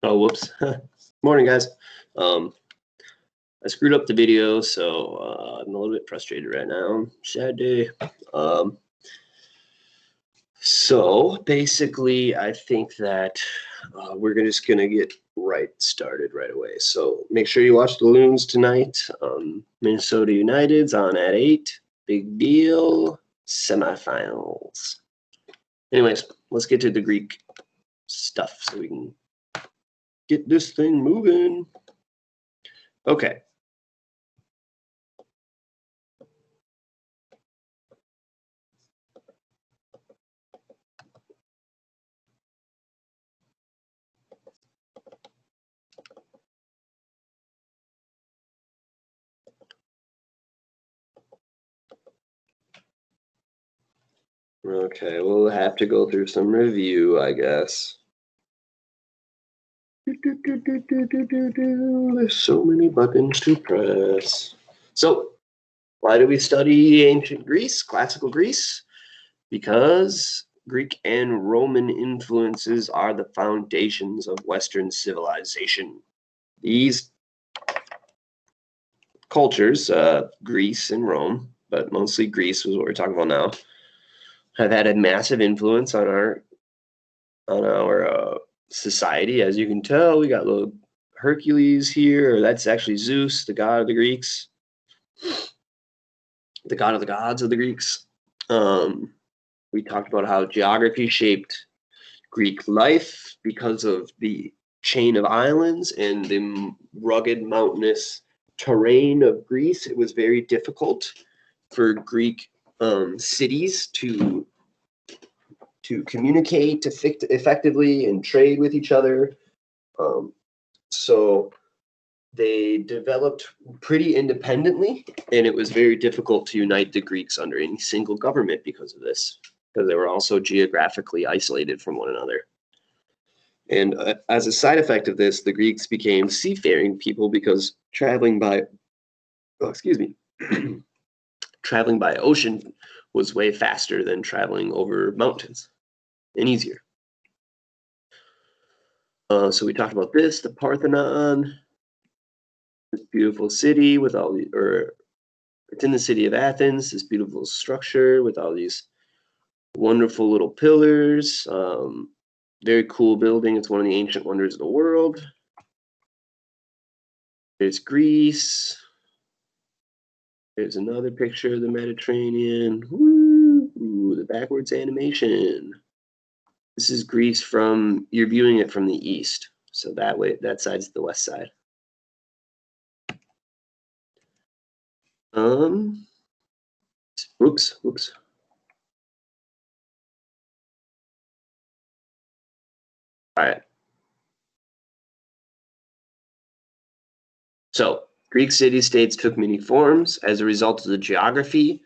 Oh, whoops. Morning, guys. I screwed up the video, so I'm a little bit frustrated right now. Sad day. So basically, I think that we're just gonna get right started right away. So make sure you watch the Loons tonight. Minnesota United's on at 8. Big deal. Semifinals. Anyways, let's get to the Greek stuff so we can get this thing moving. Okay. Okay, we'll have to go through some review, I guess. There's so many buttons to press. So, why do we study ancient Greece, classical Greece? Because Greek and Roman influences are the foundations of Western civilization. These cultures, Greece and Rome, but mostly Greece was what we're talking about now, have had a massive influence on our society. As you can tell, we got little Hercules here, or that's actually Zeus, the god of the Greeks, the god of the gods of the Greeks. We talked about how geography shaped Greek life because of the chain of islands and the rugged mountainous terrain of Greece. It was very difficult for Greek cities to communicate effectively and trade with each other. So they developed pretty independently, and it was very difficult to unite the Greeks under any single government because of this, because they were also geographically isolated from one another. And as a side effect of this, the Greeks became seafaring people because traveling by traveling by ocean was way faster than traveling over mountains and easier. So we talked about this, the Parthenon, this beautiful city with all the, it's in the city of Athens, this beautiful structure with all these wonderful little pillars. Very cool building. It's one of the ancient wonders of the world. There's Greece. There's another picture of the Mediterranean. Woo, the backwards animation. This is Greece from, you're viewing it from the east. So that way, that side's the west side. Whoops. All right. So Greek city-states took many forms. As a result of the geography,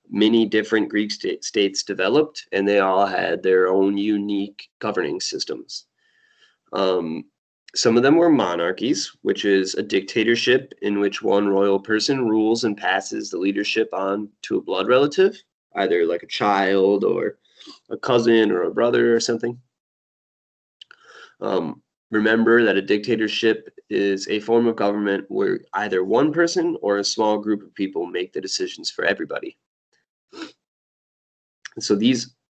many different Greek states developed, and they all had their own unique governing systems. Some of them were monarchies, which is a dictatorship in which one royal person rules and passes the leadership on to a blood relative, either like a child or a cousin or a brother or something. Remember that a dictatorship is a form of government where either one person or a small group of people make the decisions for everybody. So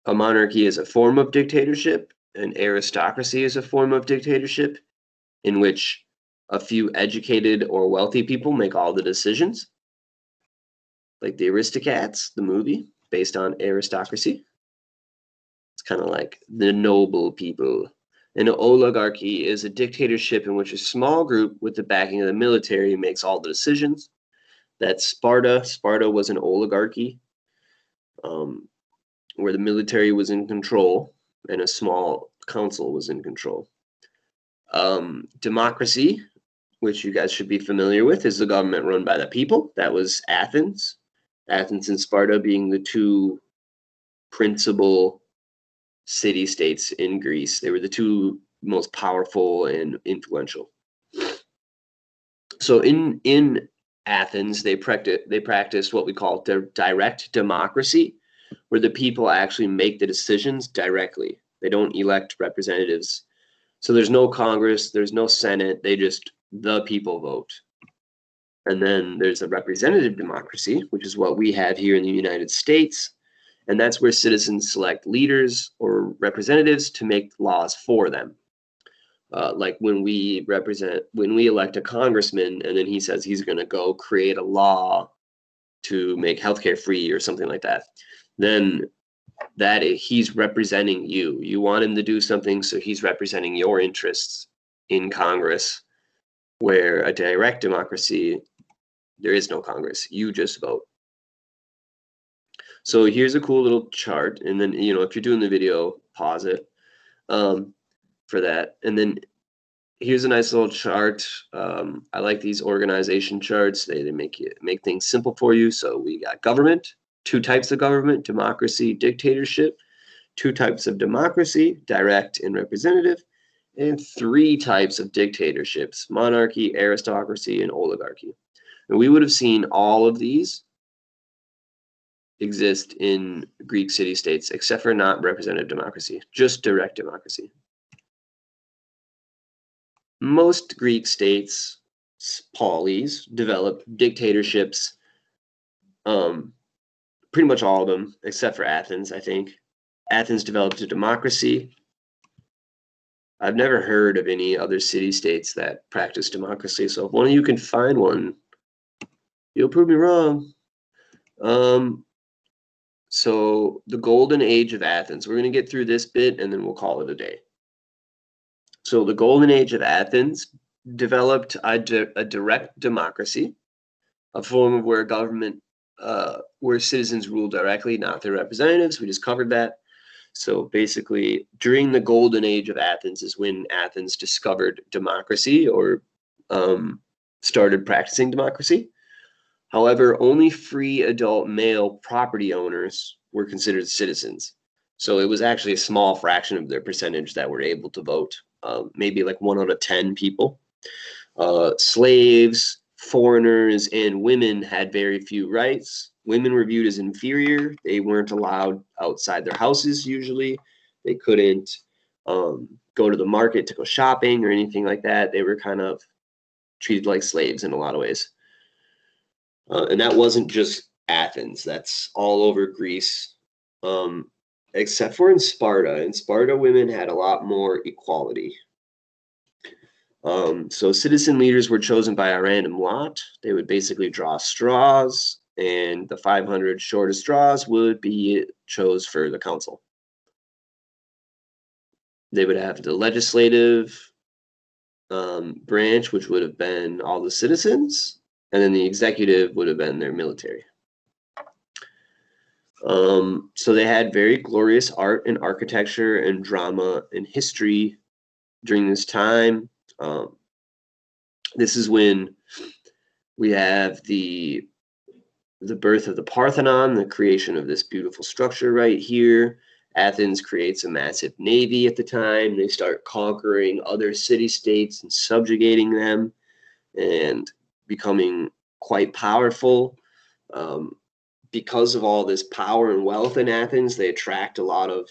a monarchy is a form of dictatorship, an aristocracy is a form of dictatorship in which a few educated or wealthy people make all the decisions. Like the Aristocats, the movie, based on aristocracy. It's kind of like the noble people. An oligarchy is a dictatorship in which a small group with the backing of the military makes all the decisions. That's Sparta. Sparta was an oligarchy where the military was in control and a small council was in control. Democracy, which you guys should be familiar with, is the government run by the people. That was Athens. Athens and Sparta being the two principal city-states in Greece. They were the two most powerful and influential. So in Athens, they practiced what we call direct democracy, where the people actually make the decisions directly. They don't elect representatives So there's no Congress, there's no Senate, the people vote. And then there's a representative democracy, which is what we have here in the United States. And that's where citizens select leaders or representatives to make laws for them. Like when we elect a congressman and then he says he's going to go create a law to make healthcare free or something like that, then he's representing you. You want him to do something, so he's representing your interests in Congress, where a direct democracy, there is no Congress. You just vote. So here's a cool little chart. And then, if you're doing the video, pause it for that. And then here's a nice little chart. I like these organization charts. They make things simple for you. So we got government, 2 types of government, democracy, dictatorship, 2 types of democracy, direct and representative, and 3 types of dictatorships, monarchy, aristocracy, and oligarchy. And we would have seen all of these exist in Greek city-states, except for not representative democracy, just direct democracy. Most Greek states, polis, developed dictatorships, pretty much all of them, except for Athens, I think. Athens developed a democracy. I've never heard of any other city-states that practice democracy, so if one of you can find one, you'll prove me wrong. So the golden age of Athens, we're going to get through this bit and then we'll call it a day. So the golden age of Athens developed a direct democracy, a form of where government, where citizens rule directly, not their representatives. We just covered that. So basically, during the golden age of Athens is when Athens discovered democracy or started practicing democracy. However, only free adult male property owners were considered citizens. So it was actually a small fraction of their percentage that were able to vote, maybe like 1 out of 10 people. Slaves, foreigners, and women had very few rights. Women were viewed as inferior. They weren't allowed outside their houses usually. They couldn't go to the market to go shopping or anything like that. They were kind of treated like slaves in a lot of ways. And that wasn't just Athens. That's all over Greece, except for in Sparta. In Sparta, women had a lot more equality. So citizen leaders were chosen by a random lot. They would basically draw straws, and the 500 shortest straws would be chose for the council. They would have the legislative branch, which would have been all the citizens, and then the executive would have been their military. So they had very glorious art and architecture and drama and history during this time. This is when we have the birth of the Parthenon, the creation of this beautiful structure right here. Athens creates a massive navy at the time. They start conquering other city-states and subjugating them and becoming quite powerful. Because of all this power and wealth in Athens, they attract a lot of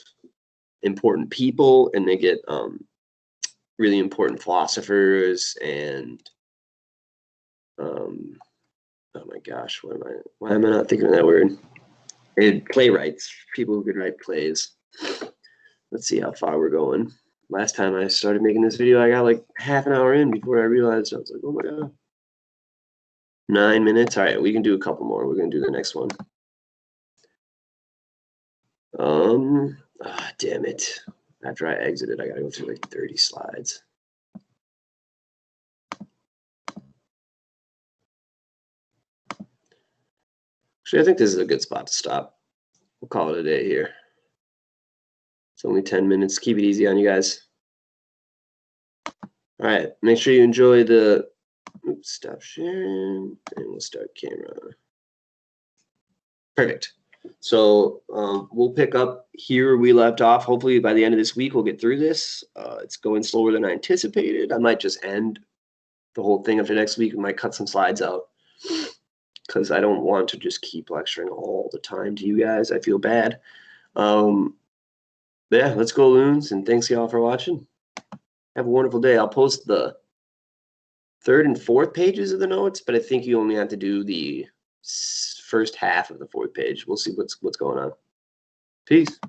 important people, and they get really important philosophers and oh my gosh, why am I not thinking of that word? And playwrights, people who could write plays. Let's see how far we're going. Last time I started making this video, I got like half an hour in before I realized. I was like, oh my god. 9 minutes. All right, we can do a couple more. We're gonna do the next one. Damn it. After I exited, I gotta go through like 30 slides. Actually, I think this is a good spot to stop. We'll call it a day here. It's only 10 minutes. Keep it easy on you guys. All right, make sure you enjoy the, oops, stop sharing, and we'll start camera. Perfect. So we'll pick up here where we left off. Hopefully by the end of this week, we'll get through this. It's going slower than I anticipated. I might just end the whole thing after next week. We might cut some slides out because I don't want to just keep lecturing all the time to you guys. I feel bad. Yeah, let's go Loons, and thanks y'all for watching. Have a wonderful day. I'll post the third and fourth pages of the notes, but I think you only have to do the first half of the fourth page. We'll see what's going on. Peace.